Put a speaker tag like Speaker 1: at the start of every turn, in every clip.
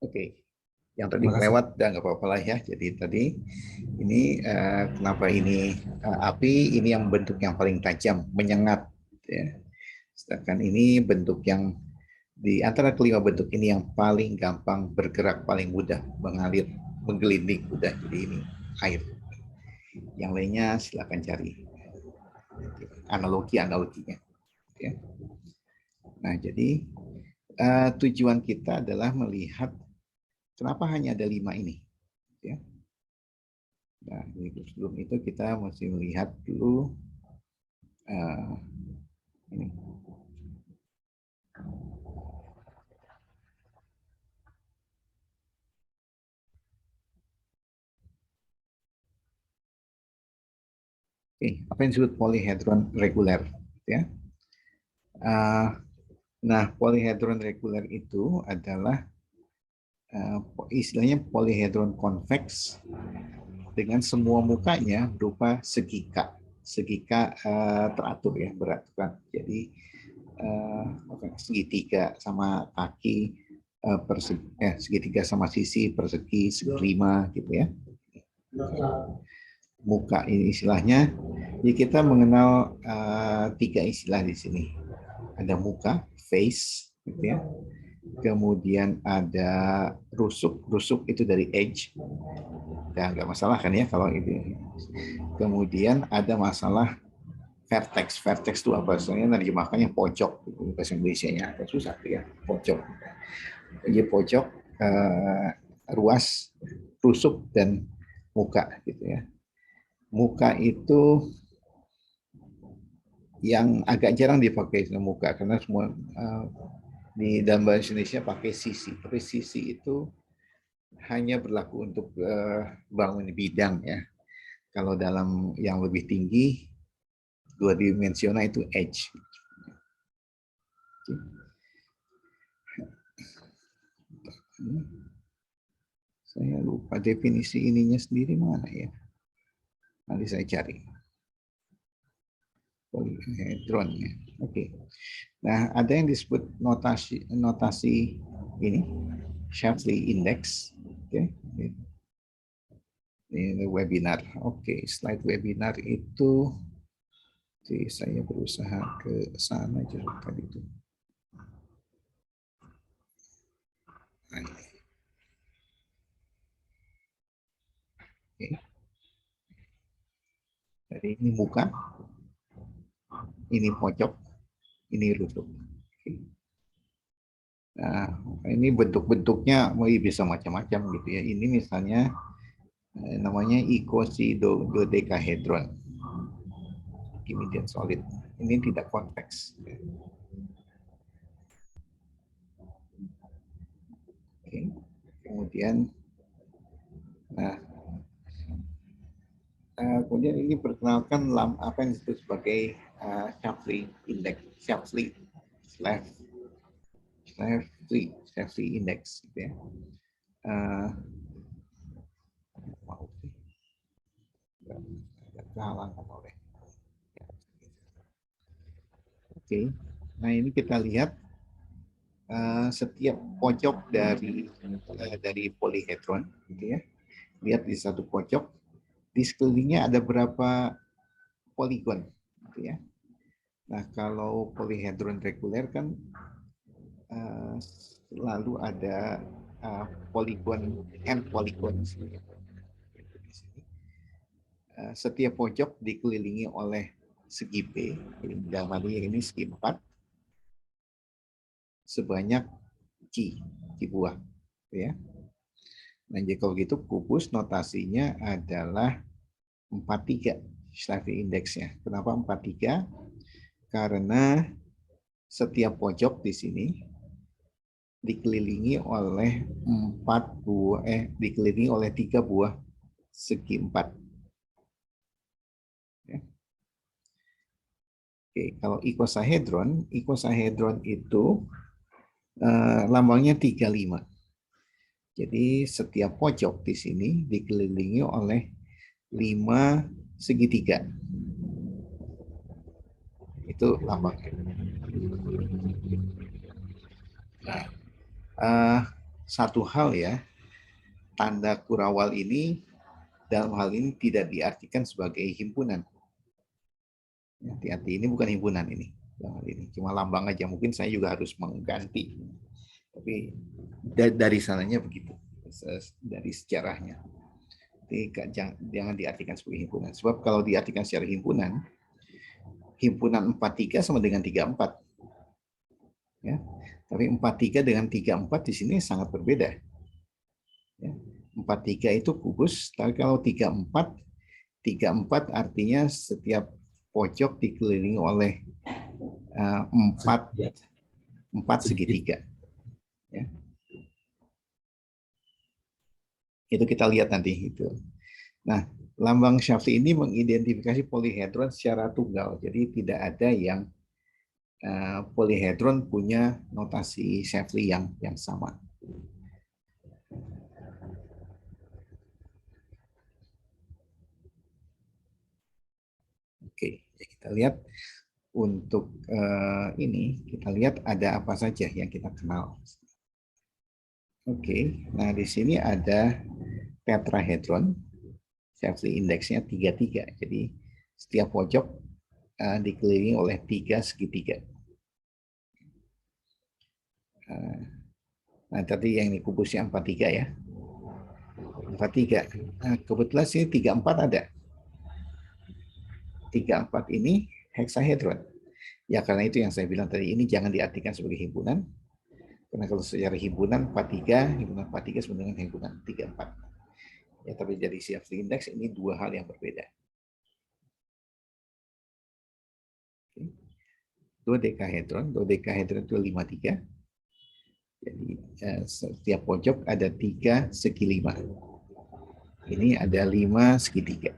Speaker 1: Oke, yang tadi
Speaker 2: Terima kasih.
Speaker 1: kelewat dan nggak apa-apa lah ya. Jadi tadi ini kenapa ini api ini yang bentuk yang paling tajam, menyengat. Ya. Sedangkan ini bentuk yang di antara kelima bentuk ini yang paling gampang bergerak, paling mudah mengalir, menggelinding mudah. Jadi ini air. Yang lainnya silakan cari analoginya. Ya. Nah, jadi tujuan kita adalah melihat kenapa hanya ada 5 ini. Ya. Nah, sebelum itu kita mesti melihat dulu ini. Oke, apa yang disebut polyhedron reguler, ya? Nah, polyhedron reguler itu adalah istilahnya polyhedron convex dengan semua mukanya berupa segika teratur ya, beraturan. Jadi segitiga sama kaki segitiga sama sisi persegi segelima gitu ya. Muka ini istilahnya, jadi kita mengenal 3 istilah di sini. Ada muka, face, gitu ya. Kemudian ada rusuk itu dari edge, ya nggak masalah kan ya kalau itu. Kemudian ada masalah vertex itu apa? Soalnya nerjemahkannya pojok, gitu. Bahasa Indonesia-nya agak susah ya, pojok. Jadi pojok, ruas, rusuk dan muka gitu ya. Muka itu yang agak jarang dipakai muka karena semua di dalam bahasa Indonesia pakai sisi. Tapi sisi itu hanya berlaku untuk bangun bidang ya. Kalau dalam yang lebih tinggi 2 dimensional itu edge. Saya lupa definisi ininya sendiri mana ya. Nanti saya cari. Polyhedron ya. Oke. Nah, ada yang disebut notasi ini Shapley Index. Oke. Ini webinar. Oke, slide webinar itu saya berusaha ke sana juga tadi itu. Oke. Jadi ini muka, ini pojok, ini rusuk. Oke. Nah, ini bentuk-bentuknya bisa macam-macam gitu ya. Ini misalnya namanya icosahedron. Kemudian solid. Ini tidak konteks. Oke. Kemudian, nah, kemudian ini perkenalkan apa yang disebut sebagai Shapley Index, Shapley Index, gitu ya. Mau sih, kehalangan oleh. Oke, nah ini kita lihat setiap pojok dari polyhedron, gitu ya. Lihat di satu pojok, di sekelilingnya ada berapa poligon, gitu ya. Nah, kalau polyhedron reguler kan lalu ada poligon, n poligon. Setiap pojok dikelilingi oleh segi B, dalam hal ini segi 4, sebanyak Q buah. Ya. Nah, jadi kalau gitu kubus notasinya adalah 43 Shapley indeksnya. Kenapa 43? Karena setiap pojok di sini dikelilingi oleh 3 buah segi 4. Ya. Oke, kalau icosahedron itu lambangnya 35. Jadi setiap pojok di sini dikelilingi oleh 5 segitiga. Itu lambangnya. Nah, satu hal ya, tanda Kurawal ini dalam hal ini tidak diartikan sebagai himpunan. Hati-hati, ini bukan himpunan ini. Ini cuma lambang aja. Mungkin saya juga harus mengganti. Tapi dari sananya begitu, dari sejarahnya. Jadi jangan diartikan sebagai himpunan. Sebab kalau diartikan secara himpunan 43 sama dengan 34. Ya. Tapi 43 dengan 34 di sini sangat berbeda. Ya. 43 itu kubus, tapi kalau 34 artinya setiap pojok dikelilingi oleh 4 segitiga. Ya. Itu kita lihat nanti itu. Nah, lambang Shaftesbury ini mengidentifikasi polihedron secara tunggal. Jadi tidak ada yang polihedron punya notasi Shaftesbury yang sama. Oke, kita lihat untuk ini kita lihat ada apa saja yang kita kenal. Oke, nah di sini ada tetrahedron, Shaftesbury indeksnya 33. Jadi setiap pojok dikelilingi oleh 3 segitiga. Nah, tadi yang ini kubusnya 43 ya. 43. Nah, kebetulan sini 34 ada. 34 ini heksahedron. Ya karena itu yang saya bilang tadi, ini jangan diartikan sebagai himpunan. Karena kalau secara himpunan 43, himpunan 43 sama dengan himpunan 34. Ya, tapi dari Shaftesbury index ini dua hal yang berbeda. Dodekahedron itu 53. Jadi setiap pojok ada 3 segi 5. Ini ada 5 segitiga.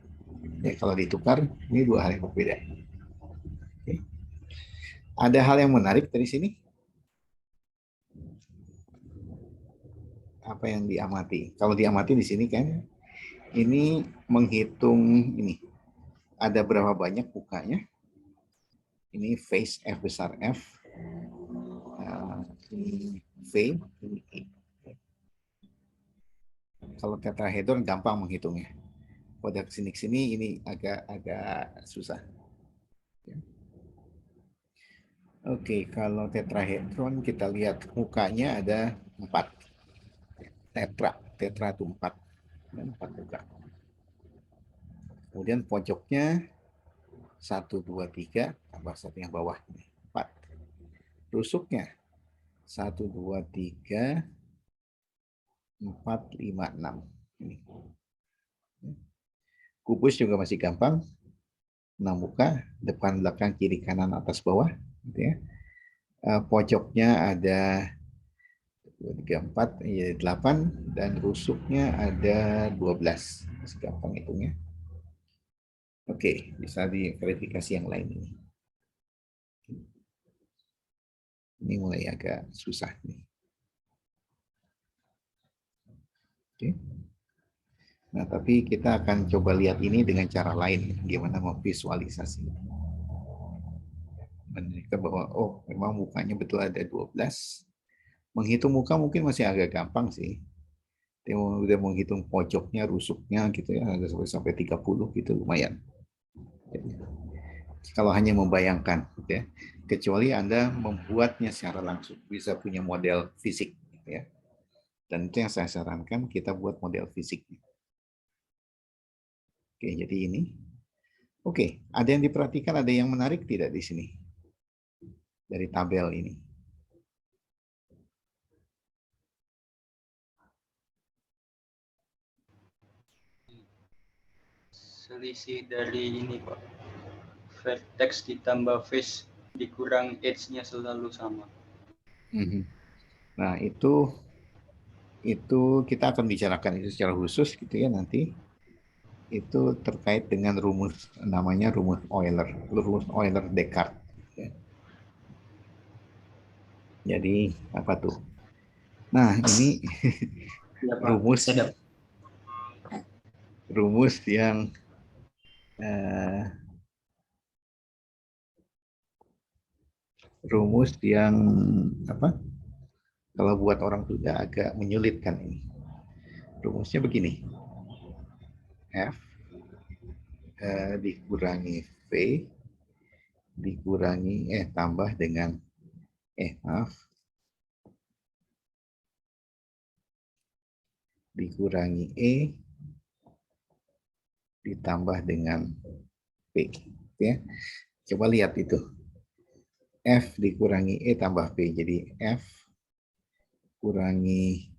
Speaker 1: Ya, kalau ditukar, ini dua hal yang berbeda. Oke. Ada hal yang menarik dari sini? Apa yang diamati? Kalau diamati di sini kan, ini menghitung ini. Ada berapa banyak mukanya? Ini face F besar F. Ini V, ini E. Kalau tetrahedron gampang menghitungnya. Pada kesini ini agak susah. Oke, kalau tetrahedron kita lihat mukanya ada 4. Tetra itu 4. Dan 4 muka. Kemudian pojoknya 1, 2, 3, tambah satu yang bawah 4. Rusuknya 1, 2, 3, 4, 5, 6. Ini. Kubus juga masih gampang. 6 muka, depan, belakang, kiri, kanan, atas, bawah. Gitu ya. Pojoknya ada 2, 3, 4, 8, dan rusuknya ada 12. Masih gampang hitungnya. Oke, bisa diverifikasi yang lain ini. Ini mulai agak susah nih. Oke. Nah, tapi kita akan coba lihat ini dengan cara lain, gimana memvisualisasi. Menunjukkan bahwa, oh, memang mukanya betul ada 12. Menghitung muka mungkin masih agak gampang sih. Dia udah menghitung pojoknya, rusuknya gitu ya, ada sampai 30 gitu, lumayan. Jadi, kalau hanya membayangkan, gitu ya. Kecuali Anda membuatnya secara langsung, bisa punya model fisik, gitu ya. Dan itu yang saya sarankan, kita buat model fisiknya. Oke, jadi ini. Oke, ada yang diperhatikan, ada yang menarik tidak di sini? Dari tabel ini.
Speaker 2: Selisih dari ini, Pak. Vertex ditambah face dikurang edge-nya selalu sama.
Speaker 1: Nah, itu kita akan bicarakan itu secara khusus gitu ya nanti. Itu terkait dengan rumus, namanya rumus Euler-Descartes. Jadi apa tuh? Nah, ini
Speaker 2: Ya, Pak.
Speaker 1: rumus yang apa? Kalau buat orang tua agak menyulitkan ini. Rumusnya begini. F dikurangi V dikurangi tambah dengan maaf, dikurangi ditambah dengan P, ya. Coba lihat itu. F dikurangi tambah P, jadi F kurangi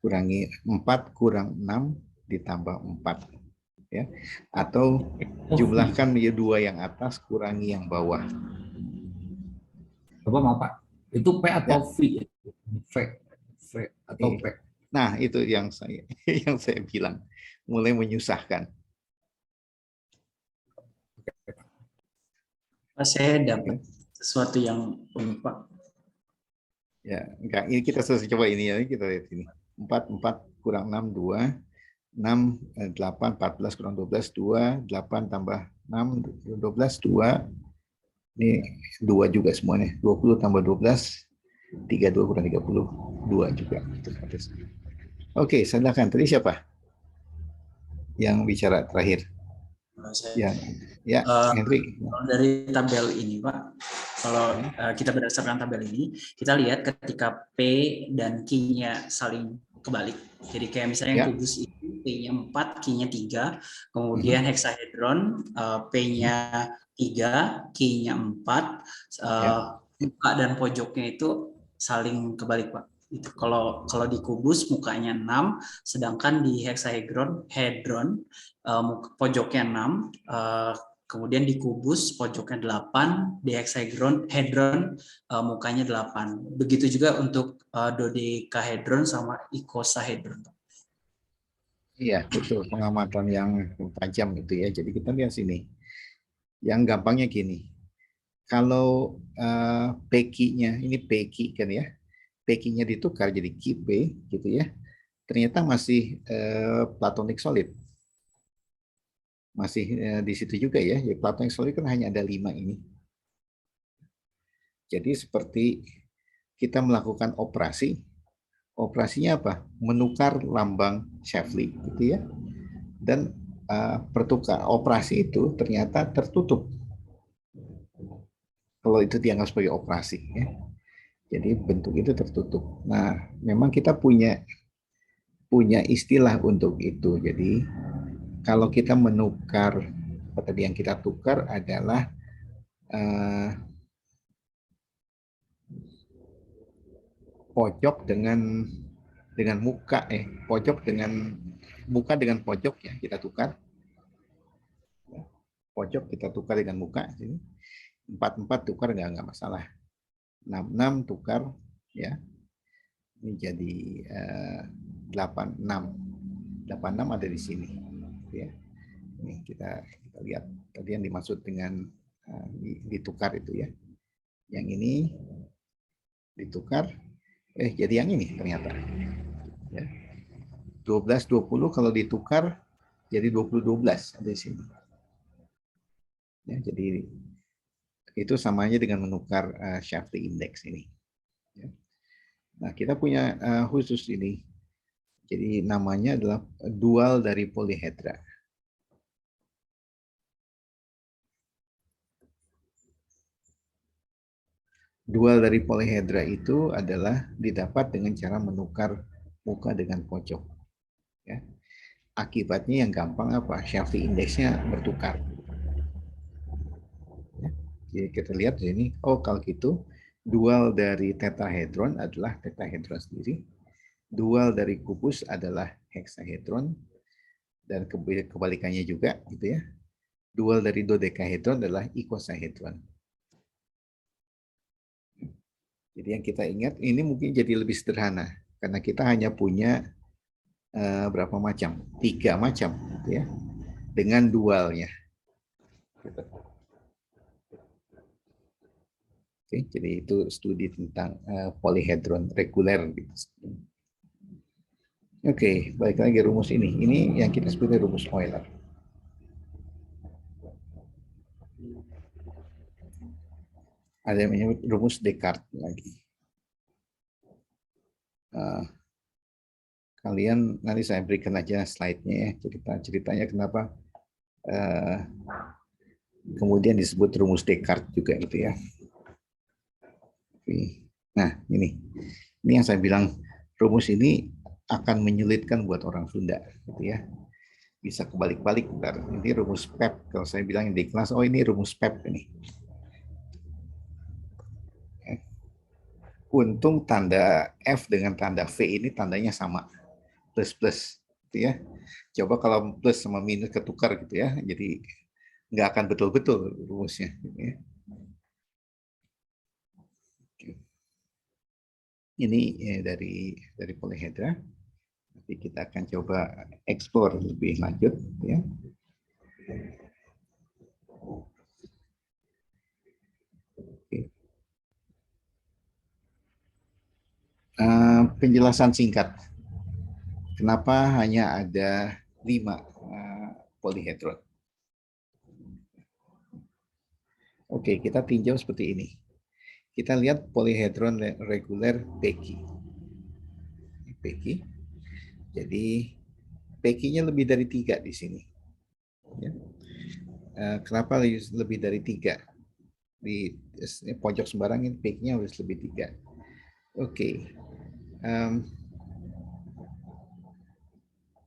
Speaker 1: 4 kurang 6 ditambah 4, ya. Atau jumlahkan menjadi 2 yang atas kurangi yang bawah.
Speaker 3: Coba maaf Pak, itu P atau
Speaker 1: Ya.
Speaker 3: V? V atau P?
Speaker 1: Nah, itu yang saya bilang, mulai menyusahkan.
Speaker 4: Pak, saya dapat sesuatu yang unik, Pak.
Speaker 1: Ya, enggak, ini kita selesai coba ini ya, kita lihat ini. 4 kurang 6 2, 6 8 14 kurang 12 2, 8 tambah 6 12 2. Ini 2 juga semuanya. 20 tambah 12 32 kurang 30 2 juga. Oke, silakan. Tadi siapa yang bicara terakhir? Ya, Henry.
Speaker 4: Dari tabel ini, Pak, kalau kita berdasarkan tabel ini, kita lihat ketika P dan Q-nya saling kebalik. Jadi kayak misalnya yang kubus itu P-nya 4, Q-nya 3, kemudian heksahedron P-nya 3, Q-nya 4, muka dan pojoknya itu saling kebalik, Pak. Itu kalau di kubus mukanya 6, sedangkan di heksahedron pojoknya 6, kemudian di kubus pojoknya 8, di hexahedron mukanya 8. Begitu juga untuk dodekahedron sama ikosahedron.
Speaker 1: Iya, betul, pengamatan yang tajam itu ya. Jadi kita lihat sini. Yang gampangnya gini. Kalau PQ-nya, ini PQ kan ya. PQ-nya ditukar jadi QP gitu ya. Ternyata masih platonic solid. Masih di situ juga ya. Ya, platonic solid kan hanya ada 5 ini. Jadi seperti kita melakukan operasi. Operasinya apa? Menukar lambang Shapley gitu ya. Dan pertukar operasi itu ternyata tertutup. Kalau itu dianggap sebagai operasi ya. Jadi bentuk itu tertutup. Nah, memang kita punya istilah untuk itu. Jadi kalau kita menukar, apa tadi yang kita tukar adalah pojok dengan muka, pojok dengan muka dengan pojok ya kita tukar. Pojok kita tukar dengan muka. 4 tukar nggak masalah. 6 tukar ya. Ini jadi 86 ada di sini ya. Ini kita lihat tadi yang dimaksud dengan ditukar itu ya. Yang ini ditukar jadi yang ini ternyata ya. 12 20 kalau ditukar jadi 20 12 ada di sini ya. Jadi itu samanya dengan menukar Shapley index ini ya. Nah, kita punya khusus ini. Jadi namanya adalah dual dari polyhedra. Dual dari polyhedra itu adalah didapat dengan cara menukar muka dengan pojok. Ya. Akibatnya yang gampang apa? Shapley indexnya bertukar. Ya. Jadi kita lihat di sini, kalau gitu dual dari tetrahedron adalah tetrahedron sendiri. Dual dari kubus adalah heksahedron dan kebalikannya juga gitu ya. Dual dari dodekahedron adalah ikosahedron. Jadi yang kita ingat ini mungkin jadi lebih sederhana karena kita hanya punya berapa macam? 3 macam gitu ya. Dengan dualnya. Oke, jadi itu studi tentang polyhedron reguler gitu. Oke, balik lagi rumus ini. Ini yang kita sebut rumus Euler. Ada yang menyebut rumus Descartes lagi. kalian nanti saya berikan aja slide-nya ya, ceritanya kenapa kemudian disebut rumus Descartes juga gitu ya. Nah, ini yang saya bilang, rumus ini akan menyulitkan buat orang Sunda gitu ya. Bisa kebalik-balik bentar. Ini rumus PEP. Kalau saya bilang di kelas, oh ini rumus PEP ini. Untung tanda F dengan tanda V ini tandanya sama, plus-plus gitu ya. Coba kalau plus sama minus ketukar gitu ya, jadi nggak akan betul-betul rumusnya gitu ya. Ini dari polyhedra. Nanti kita akan coba explore lebih lanjut ya. Penjelasan singkat. Kenapa hanya ada 5 polyhedron? Oke, kita tinjau seperti ini. Kita lihat polyhedron reguler PQ. Jadi PQ-nya lebih dari 3 di sini. Ya. Kenapa lebih dari 3? Di pojok sembarang ini PQ-nya harus lebih 3. Oke.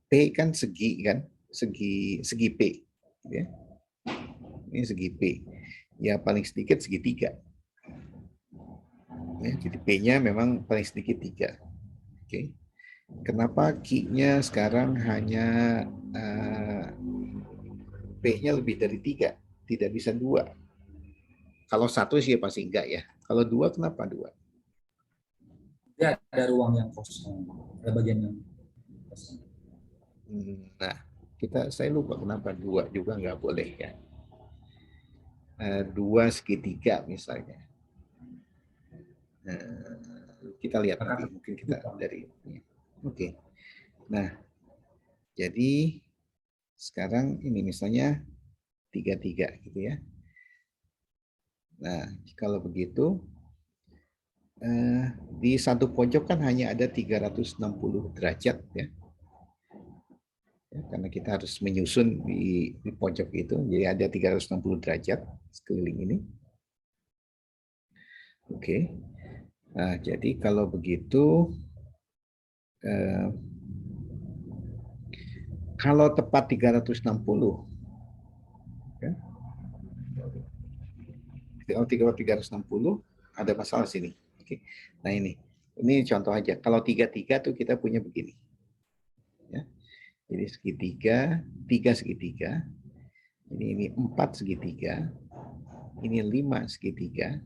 Speaker 1: P kan segi kan, segi P. Ya. Ini segi P. Ya paling sedikit segitiga. Ya, jadi P-nya memang paling sedikit 3. Oke. Kenapa Q-nya sekarang hanya P-nya lebih dari 3? Tidak bisa 2. Kalau 1 sih pasti enggak ya. Kalau 2 kenapa 2?
Speaker 3: Ya, ada ruang yang kosong. Ada bagian yang kosong.
Speaker 1: Nah, saya lupa kenapa 2 juga nggak boleh ya. 2 segitiga misalnya. Kita lihat nanti, mungkin kita dari ini. Oke. Nah, jadi sekarang ini misalnya 3 gitu ya. Nah, kalau begitu di satu pojok kan hanya ada 360 derajat ya. Karena kita harus menyusun di pojok itu, jadi ada 360 derajat sekeliling ini. Oke. Nah, jadi kalau begitu, kalau tepat 360, ya, kalau 360 ada masalah sini. Oke. Nah ini contoh aja. Kalau 3 tuh kita punya begini. Ya. Jadi segitiga, 3 segitiga. Ini 4 segitiga. Ini 5 segitiga.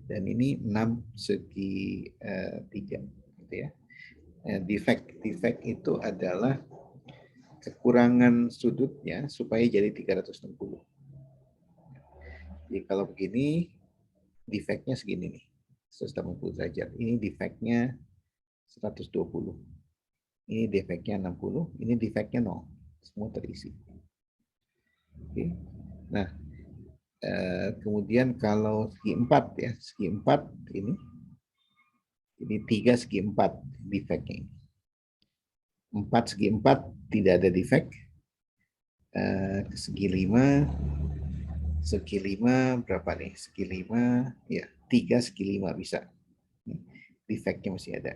Speaker 1: Dan ini 6 segitiga. Gitu ya. Defect itu adalah kekurangan sudutnya supaya jadi 360. Jadi kalau begini, defect-nya segini nih, 180 derajat. Ini defect-nya 120. Ini defect-nya 60, ini defect-nya 0. Semua terisi. Oke. Nah, kemudian kalau segi 4 ya, segi 4 ini 3 segi 4 defect-nya ini. 4 segi 4 tidak ada defect. Segi 5 berapa nih? Segi 5 ya 3 segi 5 bisa. Defect-nya masih ada.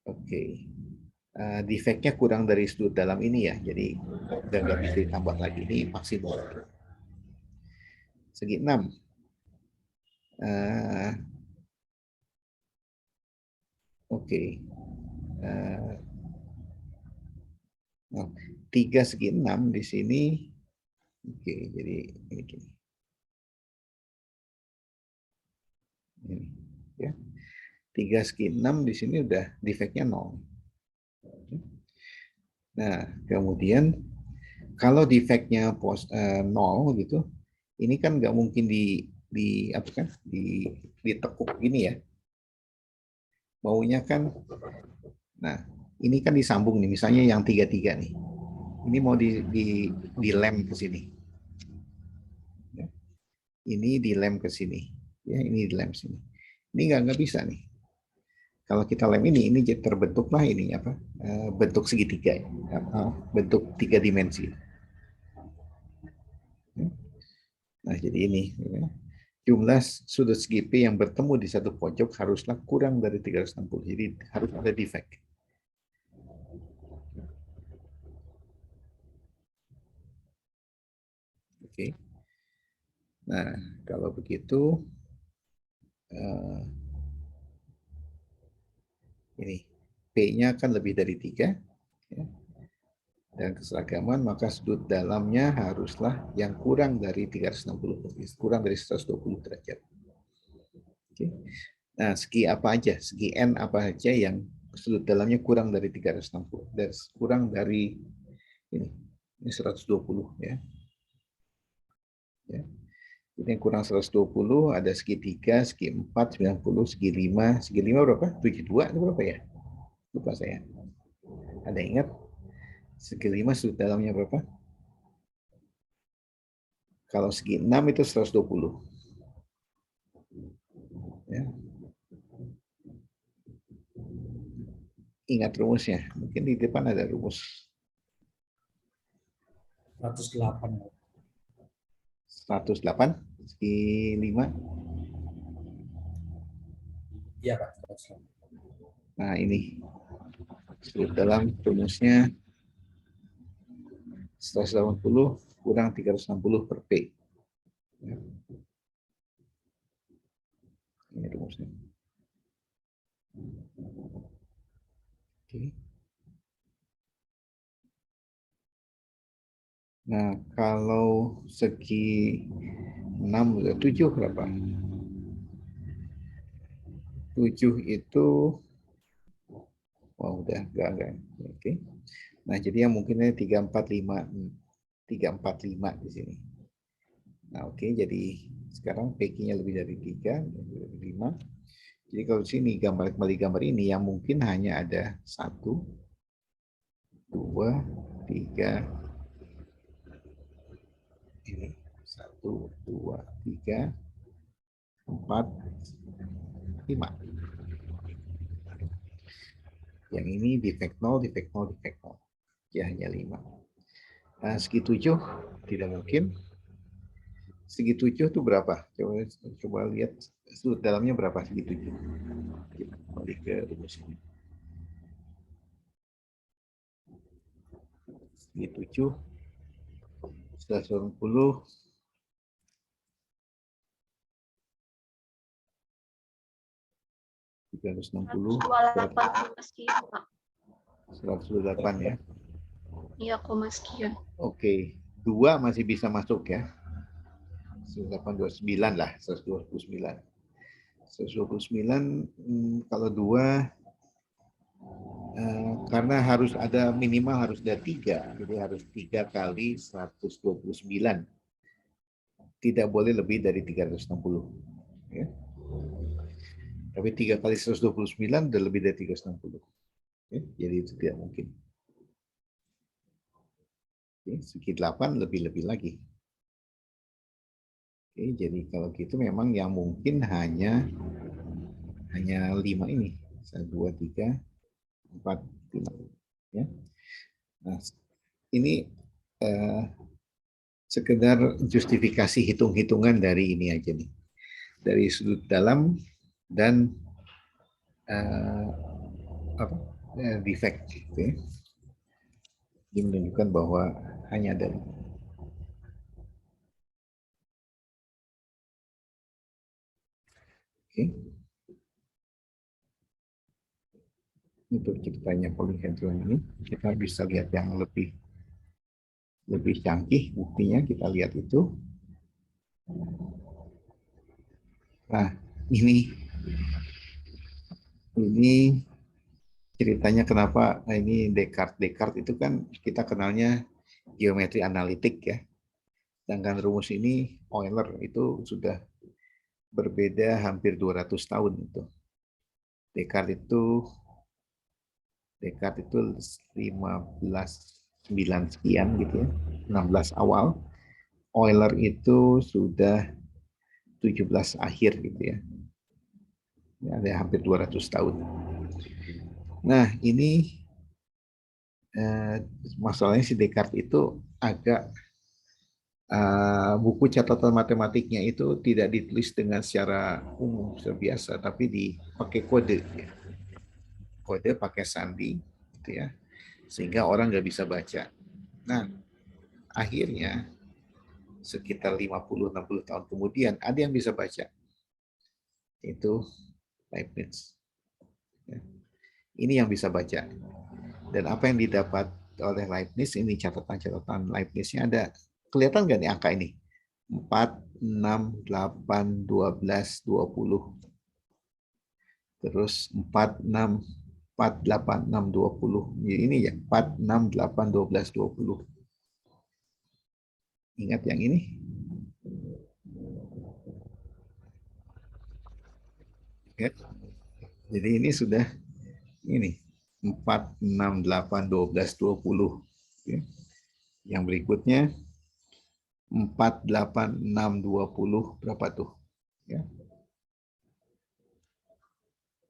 Speaker 1: Oke. Defect-nya kurang dari sudut dalam ini ya. Jadi udah nggak bisa ditambah lagi. Ini maksimal. Segi 6. 3 segi 6 di sini. Oke, jadi ini gini. Ini, ya. 3 segi 6 di sini udah defect-nya 0. Nah, kemudian kalau defect-nya 0 gitu, ini kan nggak mungkin ditekuk gini ya. Maunya kan, nah ini kan disambung nih, misalnya yang 3 nih. Ini mau dilem ke sini. Ini dilem ke sini. Ya, ini dilem sini. Ini nggak bisa nih. Kalau kita lem ini jadi terbentuklah ini apa? Bentuk segitiga, bentuk 3 dimensi. Nah, jadi ini jumlah sudut segi P yang bertemu di satu pojok haruslah kurang dari 360. Jadi harus ada defect. Oke. Nah, kalau begitu ini P-nya akan lebih dari 3 ya. Dan keseragaman, maka sudut dalamnya haruslah yang kurang dari 360, kurang dari 120 derajat. Oke. Nah, segi apa aja? Segi N apa aja yang sudut dalamnya kurang dari 360, dan kurang dari ini 120 ya. Ya. Ini yang kurang 120 ada segi 3, segi 4, 90, segi 5. Segi 5 berapa? 72 itu berapa ya? Lupa saya. Ada ingat? Segi 5 sudut dalamnya berapa? Kalau segi 6 itu 120. Ya. Ingat rumusnya. Mungkin di depan ada rumus.
Speaker 3: 108.
Speaker 1: 108 segi 5.
Speaker 3: Iya, Pak. 108.
Speaker 1: Nah, ini sudut dalam rumusnya 180 kurang 360 per P. Ya. Ini rumusnya. Oke. Nah, kalau segi 6, 7 berapa? 7 itu, wah udah enggak. Oke. Nah, jadi yang mungkin 345 di sini. Nah, oke, jadi sekarang PQ-nya lebih dari 3, lebih dari 5. Jadi kalau di sini kembali gambar ini yang mungkin hanya ada 1, 2, 3. Ini 1, 2, 3, 4, 5. Yang ini defect 0, defect 0, defect 0. Ya, hanya 5. Nah, segi 7 tidak mungkin. Segi 7 itu berapa? Coba lihat sudut dalamnya berapa segi 7. Kita kembali ke rumus ini. Segi 7 180 360 128 ya.
Speaker 5: Iya, koma sekian.
Speaker 1: Oke, 2 masih bisa masuk ya. 129 lah, 129. 129 kalau 2 karena harus ada minimal harus ada 3, jadi harus 3 kali 129. Tidak boleh lebih dari 360. Ya. Tapi 3 kali 129 sudah lebih dari 360. Ya, jadi itu tidak mungkin. Oke, segi 8 lebih-lebih lagi. Oke, jadi kalau gitu memang yang mungkin hanya 5 ini. 1, 2, 3, 4, 5. Ya. Nah, ini sekedar justifikasi hitung-hitungan dari ini aja nih. Dari sudut dalam dan defect. Gitu ya. Ini menunjukkan bahwa hanya ada 5. Oke. Untuk ceritanya polyhedron ini, kita bisa lihat yang lebih canggih buktinya, kita lihat itu. Nah, ini ceritanya kenapa ini Descartes itu kan kita kenalnya geometri analitik ya. Sedangkan rumus ini Euler itu sudah berbeda hampir 200 tahun itu. Descartes itu 1509 sekian gitu ya, 16 awal. Euler itu sudah 17 akhir gitu ya. Ada hampir 200 tahun. Nah, ini masalahnya si Descartes itu agak buku catatan matematiknya itu tidak ditulis dengan secara umum seperti biasa, tapi dipakai kode, ya. Kode pakai sandi, gitu ya, sehingga orang nggak bisa baca. Nah, akhirnya sekitar 50-60 tahun kemudian ada yang bisa baca, itu Leibniz. Ya. Ini yang bisa baca. Dan apa yang didapat oleh Leibniz, ini catatan-catatan Leibniz-nya ada. Kelihatan nggak nih angka ini? 4, 6, 8, 12, 20. Terus 4, 6, 4, 8, 6, 20. Ini ya, 4, 6, 8, 12, 20. Ingat yang ini? Ingat? Jadi ini sudah ini 4, 6, 8, 12, 20. Ya. Yang berikutnya 4, 8, 6, 20. Berapa tuh? Ya.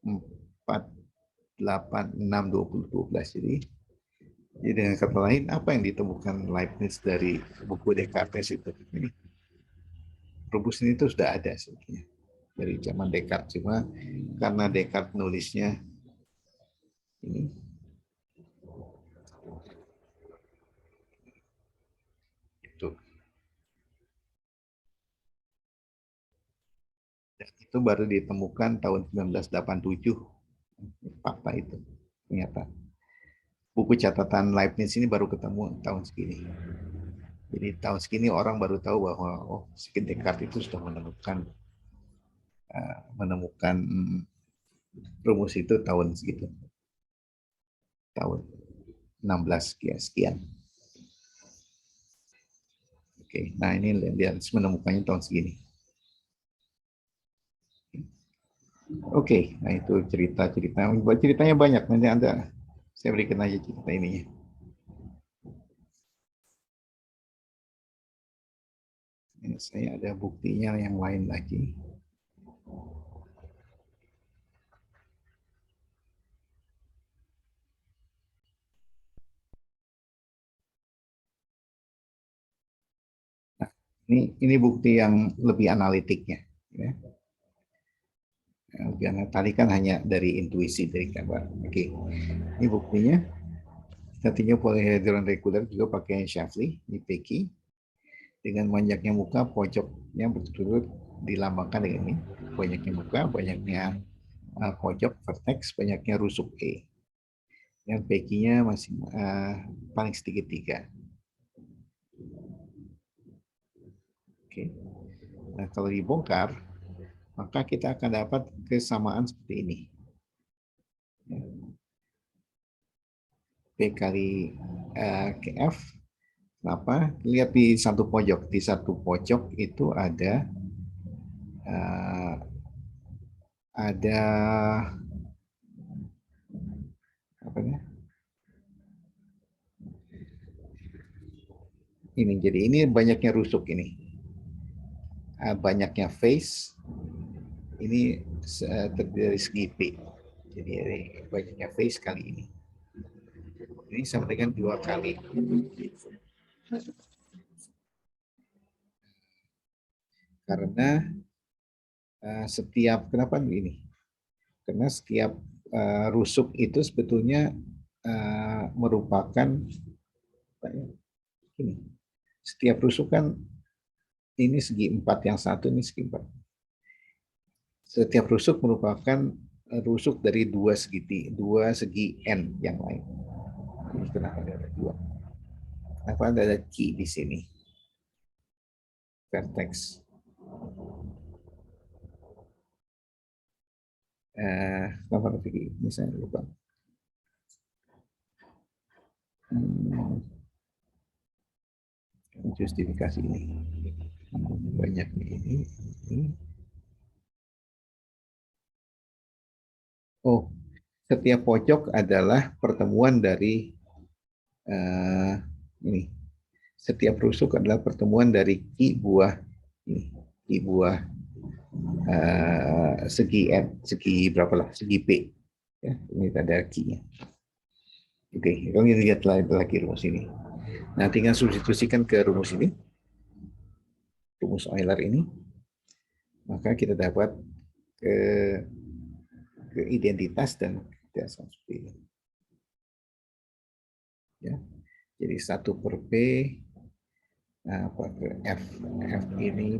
Speaker 1: 4, 8, 6, 20, 12. Jadi dengan kata lain, apa yang ditemukan Leibniz dari buku Descartes itu? Ini rumus ini itu sudah ada sebetulnya dari zaman Descartes. Cuma karena Descartes nulisnya ini, itu baru ditemukan tahun 1987. Fakta itu ternyata. Buku catatan Leibniz ini baru ketemu tahun segini. Jadi tahun segini orang baru tahu bahwa si Descartes itu sudah menemukan rumus itu tahun segitu. Tahun 16 sekian. Oke, nah ini dia menemukannya tahun segini. Oke, nah itu ceritanya banyak. Nanti saya berikan aja cerita ininya. Ini saya ada buktinya yang lain lagi. Nah, ini bukti yang lebih analitiknya. Ya. Tadi kan hanya dari intuisi dari gambar. Oke, ini buktinya. Nantinya polyhedron reguler juga pakai Shapley di Peki. Dengan banyaknya muka, pojoknya berturut-turut dilambangkan dengan ini. Banyaknya muka, banyaknya pojok vertex, banyaknya rusuk E. Yang Peki-nya masih paling sedikit 3. Oke. Nah, kalau dibongkar, maka kita akan dapat kesamaan seperti ini. P kali KF. Kenapa? Lihat di satu pojok. Di satu pojok itu ada apa ya? Ini jadi ini banyaknya rusuk ini. Banyaknya face. Ini terdiri dari segi P. Jadi banyaknya face kali ini. Ini sama dengan 2 kali. Karena kenapa begini? Karena setiap rusuk itu sebetulnya merupakan ini. Setiap rusuk kan ini segi 4, yang satu ini segi 4. Setiap rusuk merupakan rusuk dari dua segi N yang lain. Ini kenapa ada 2? Kenapa ada key di sini? Vertex. Kenapa key? Misalnya lupa. Justifikasi ini. Banyak ini. Oh, setiap pojok adalah pertemuan dari ini. Setiap rusuk adalah pertemuan dari ki buah ini, ki buah segi N, segi berapa lah, segi P. Ya, ini ada key-nya. Oke, kalau kita lihat lagi rumus ini. Nah, tinggal substitusikan ke rumus ini, rumus Euler ini, maka kita dapat ke identitas dan kebiasaan seperti ini. Ya, jadi 1 per P apa ke F ini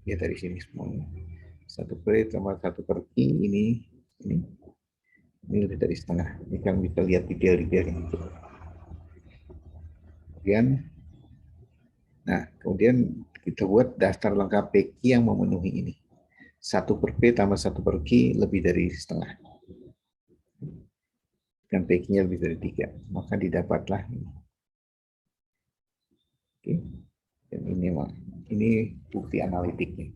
Speaker 1: ya dari sini semuanya 1 per P tambah 1 per Q ini lebih dari setengah. Ini kan kita lihat detail-detailnya. Kemudian kita buat daftar lengkap PQ yang memenuhi ini. 1 per P tambah 1 per Q lebih dari setengah. Dan PQ-nya lebih dari 3. Maka didapatlah ini. Oke. Dan ini bukti analitiknya.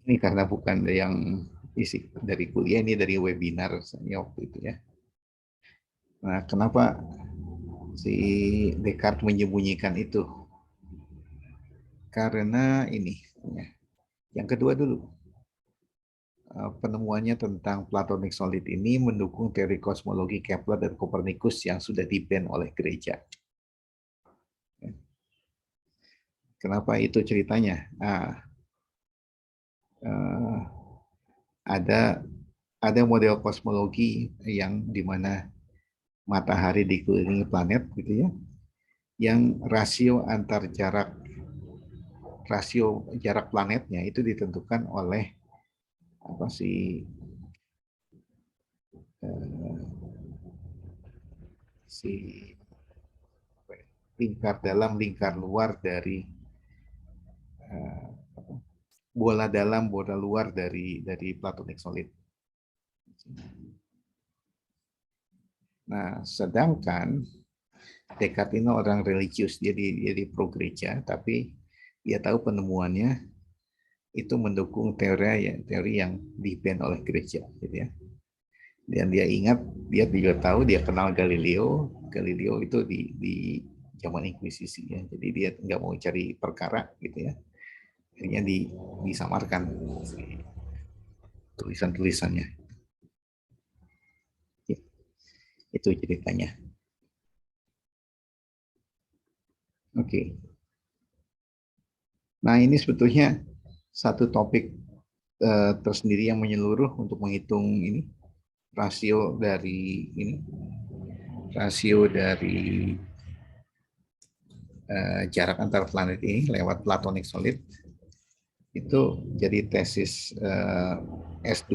Speaker 1: Ini karena bukan yang isi dari kuliah, ini dari webinar waktu itu ya. Nah, kenapa si Descartes menyembunyikan itu? Karena ini. Yang kedua dulu. Penemuannya tentang Platonic Solid ini mendukung teori kosmologi Kepler dan Copernicus yang sudah di-ban oleh gereja. Kenapa itu ceritanya? Ada model kosmologi yang dimana matahari dikelilingi planet, gitu ya, yang rasio jarak planetnya itu ditentukan oleh lingkar dalam lingkar luar dari bola dalam bola luar dari Platonic Solid. Nah, sedangkan Descartes ini orang religius, dia di pro gereja, tapi dia tahu penemuannya itu mendukung teori yang di-ban oleh gereja, gitu ya. Dan dia ingat, dia juga tahu, dia kenal Galileo itu di zaman Inkuisisi ya, jadi dia nggak mau cari perkara, gitu ya. Akhirnya disamarkan tulisan-tulisannya. Itu ceritanya. Oke. Nah, ini sebetulnya satu topik tersendiri yang menyeluruh untuk menghitung ini rasio dari jarak antar planet ini lewat Platonic Solid. Itu jadi tesis S2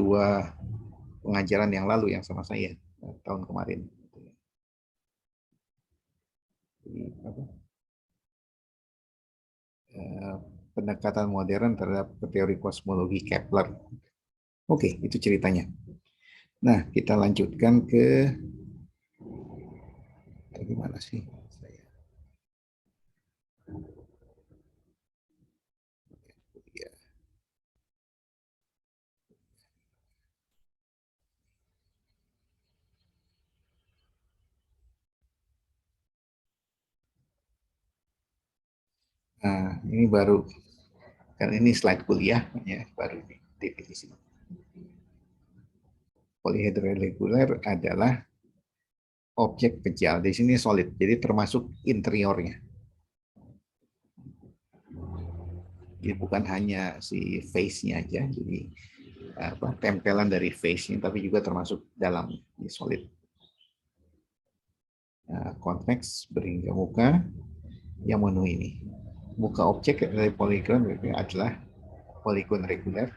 Speaker 1: pengajaran yang lalu yang sama saya tahun kemarin. Pendekatan modern terhadap teori kosmologi Kepler. Oke, itu ceritanya. Nah, kita lanjutkan ke gimana sih? Nah, ini baru, kan ini slide kuliah, ya, baru definisi. Polyhedra reguler adalah objek kecil, di sini solid, jadi termasuk interiornya. Jadi bukan hanya si face-nya aja, jadi tempelan dari face-nya, tapi juga termasuk dalam di solid. Nah, konteks berhingga muka yang memenuhi ini. Muka objek dari poligon adalah poligon reguler,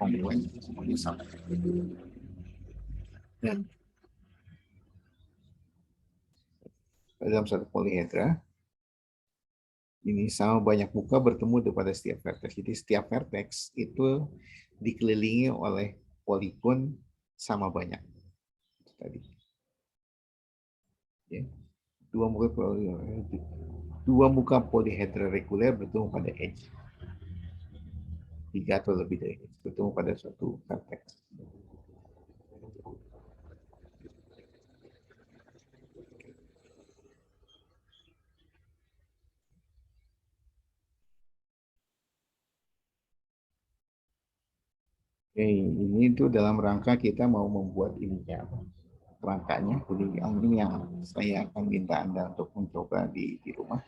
Speaker 1: kongruen, semuanya sama. Dan dalam satu polyhedra, ini sama banyak muka bertemu pada setiap vertex. Jadi setiap vertex itu dikelilingi oleh poligon sama banyak. Tadi. Ya. Dua muka polyhedra reguler bertemu pada edge. 3 atau lebih dari edge bertemu pada suatu vertex. Oke, ini itu dalam rangka kita mau membuat ininya, rangkanya. Jadi ini yang saya akan minta Anda untuk mencoba di rumah.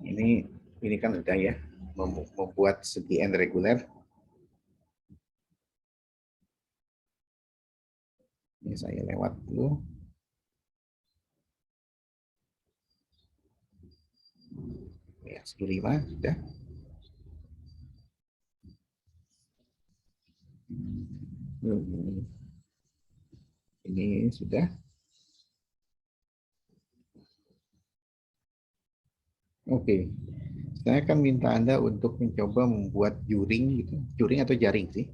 Speaker 1: Ini kan udah ya, membuat segi end reguler. Ini saya lewat dulu. Ya, segi 5 sudah. Ini sudah. Oke. Saya akan minta Anda untuk mencoba membuat juring gitu. Juring atau jaring sih?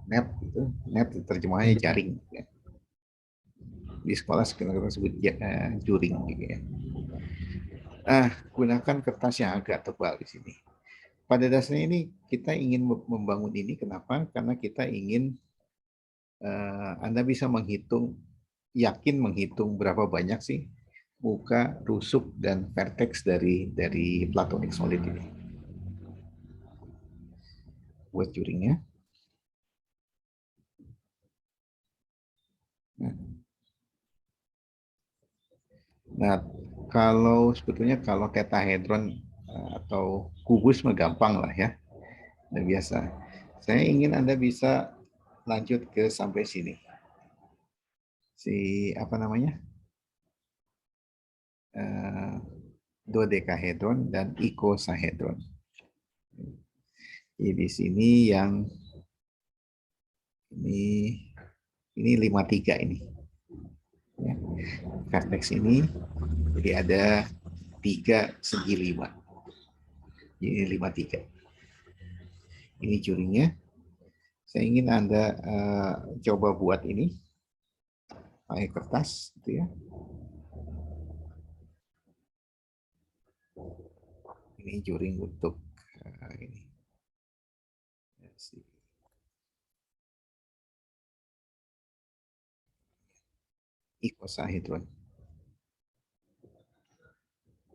Speaker 1: Net gitu. Net terjemahannya jaring. Ya. Di sekolah kita sebut juring gitu ya. Gunakan kertas yang agak tebal di sini. Pada dasarnya ini kita ingin membangun ini, kenapa? Karena kita ingin Anda bisa menghitung, yakin menghitung berapa banyak sih muka, rusuk, dan vertex dari platonic solid ini. Buat juringnya. Nah, sebetulnya kalau tetahedron atau kubus mah gampang lah ya, udah biasa. Saya ingin Anda bisa lanjut ke sampai sini. Apa namanya? Dodekahedron dan ikosahedron. Jadi di sini yang ini 53 ini. Ya. Vertex ini jadi ada 3 segi 5. Jadi 53. Ini juringnya. Saya ingin Anda coba buat ini pakai kertas gitu ya. Ini juring untuk ini. Ikosahedron.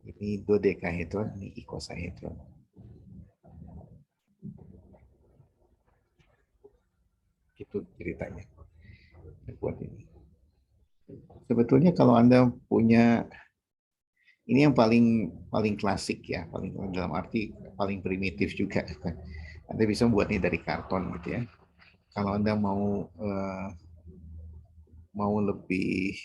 Speaker 1: Ini dodekahedron, ini ikosahedron. Itu ceritanya. Buat ini. Sebetulnya kalau Anda punya ini yang paling klasik ya, paling dalam arti paling primitif juga. Anda bisa membuat ini dari karton gitu ya. Kalau Anda mau lebih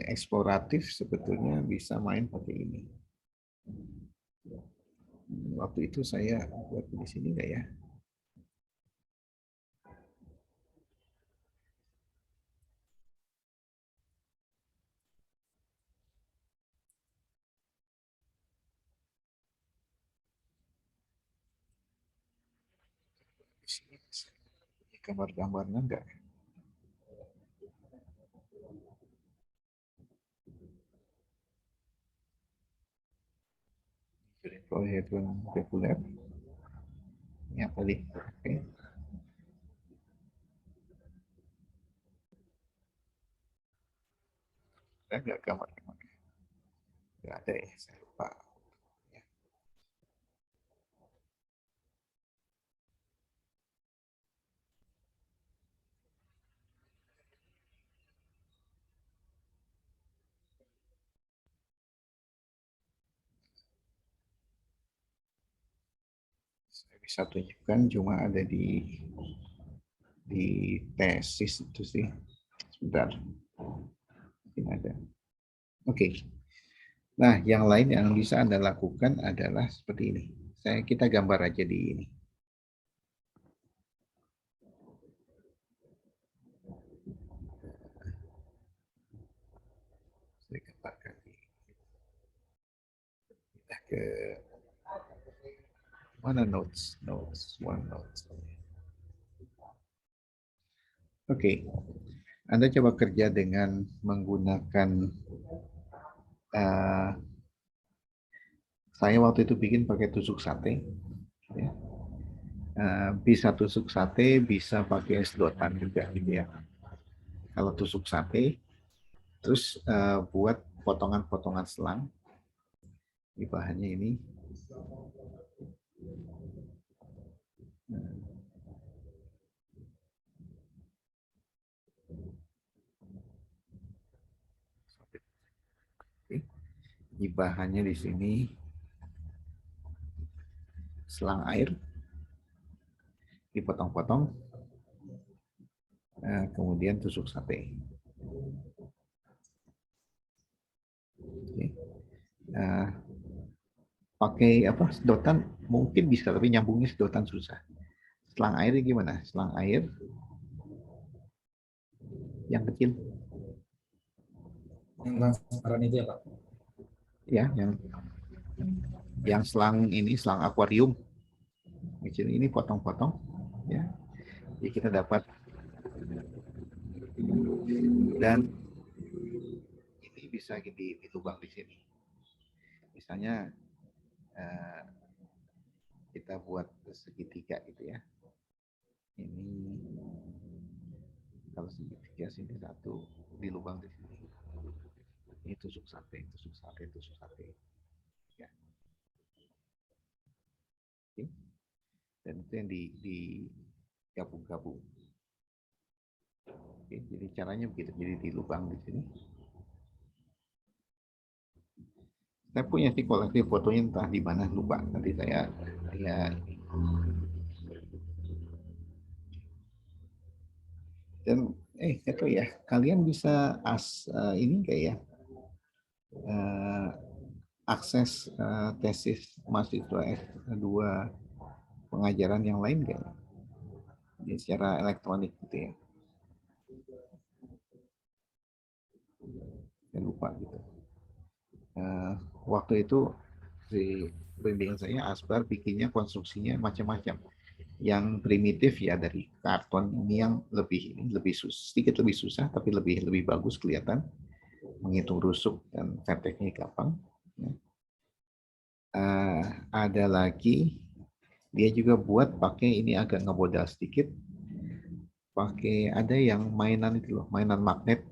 Speaker 1: eksploratif, sebetulnya bisa main pakai ini. Waktu itu saya buat di sini nggak ya? Di sini gambar-gambarnya enggak? Polyhedron reguler. Ya tadi. Oke. Saya enggak gambar-gambarnya. Enggak ada ya, saya lupa. Saya bisa tunjukkan, cuma ada di tesis itu sih. Sebentar. Mungkin ada. Oke. Nah, yang lain yang bisa Anda lakukan adalah seperti ini. Kita gambar aja di ini. Saya gambarkan di ke mana notes, OneNote. Oke. Anda coba kerja dengan menggunakan saya waktu itu bikin pakai tusuk sate. Ya. Bisa tusuk sate, bisa pakai sedotan juga gitu ya. Kalau tusuk sate, terus buat potongan-potongan selang Ini bahannya ini. Ini bahannya di sini selang air, dipotong-potong, kemudian tusuk sate. Oke. Pakai apa? Sedotan mungkin bisa, tapi nyambungnya sedotan susah. Selang air gimana? Selang air yang kecil.
Speaker 3: Yang transparan itu ya Pak?
Speaker 1: Ya, yang selang ini, selang akuarium. Kecil ini potong-potong, ya. Jadi kita dapat, dan ini bisa di lubang di sini. Misalnya kita buat segitiga gitu ya. Ini kalau segitiga sini satu, di lubang di sini. Ini tusuk sate, tusuk sate, tusuk sate. Ya. Oke. Dan itu yang di gabung-gabung. Oke, jadi caranya begitu. Jadi di lubang di sini. Saya punya sih koleksi fotonya, entah di mana lupa. Nanti saya dan itu ya, kalian bisa ini kayak akses tesis mahasiswa S2 pengajaran yang lain kan, ya, secara elektronik gitu ya. Saya lupa gitu. Waktu itu si bimbingan saya Asbar bikinnya konstruksinya macam-macam. Yang primitif ya dari karton, ini yang sedikit lebih susah tapi lebih bagus kelihatan, menghitung rusuk dan verteknya gampang. Ada lagi dia juga buat pakai ini agak ngebodal sedikit, pakai ada yang mainan itu loh, mainan magnet.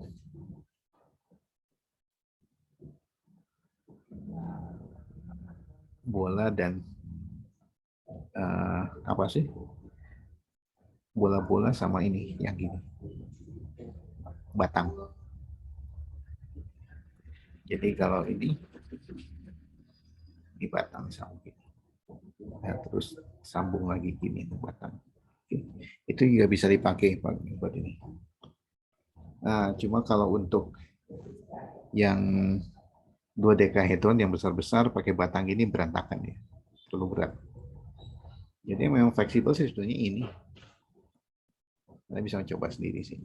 Speaker 1: Bola dan apa sih? Bola-bola sama ini yang gini. Batang. Jadi kalau ini batang sama gini. Nah, terus sambung lagi gini batang. Itu juga bisa dipakai buat ini. Nah, cuma kalau untuk yang 2 dekahedron yang besar-besar pakai batang ini berantakan ya, terlalu berat. Jadi memang fleksibel sih sebetulnya ini. Anda bisa coba sendiri sih.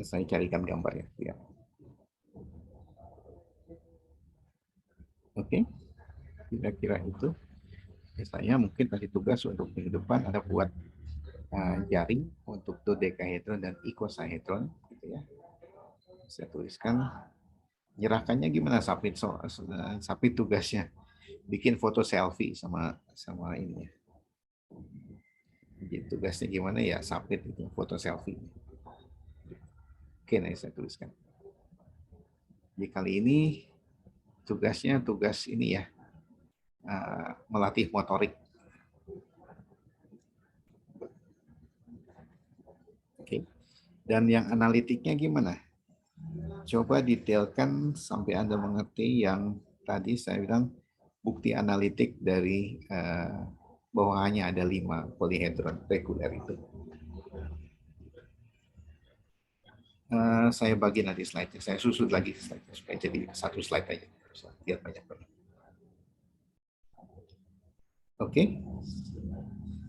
Speaker 1: Saya carikan gambarnya. Ya. Oke, kira-kira itu. Saya mungkin kasih tugas untuk minggu depan Anda buat jaring untuk dodekahedron dan ikosahedron, gitu ya. Saya tuliskan. Nyerahkannya gimana? Sapit tugasnya. Bikin foto selfie sama ini. Jadi tugasnya gimana ya? Sapit itu foto selfie. Oke, nah saya tuliskan. Jadi kali ini tugasnya tugas ini ya, melatih motorik. Oke. Dan yang analitiknya gimana? Coba detailkan sampai Anda mengerti yang tadi saya bilang bukti analitik dari bahwa hanya ada 5 polihedron reguler itu. Saya bagi nanti slide-nya, saya susun lagi slide-nya supaya jadi satu slide aja, biar banyak banget. Oke,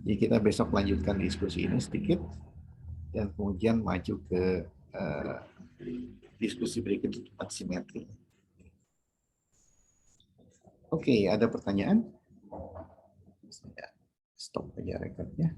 Speaker 1: jadi kita besok lanjutkan diskusi ini sedikit dan kemudian maju ke diskusi berikut tentang simetri. Oke, ada pertanyaan? Stop aja rekodnya.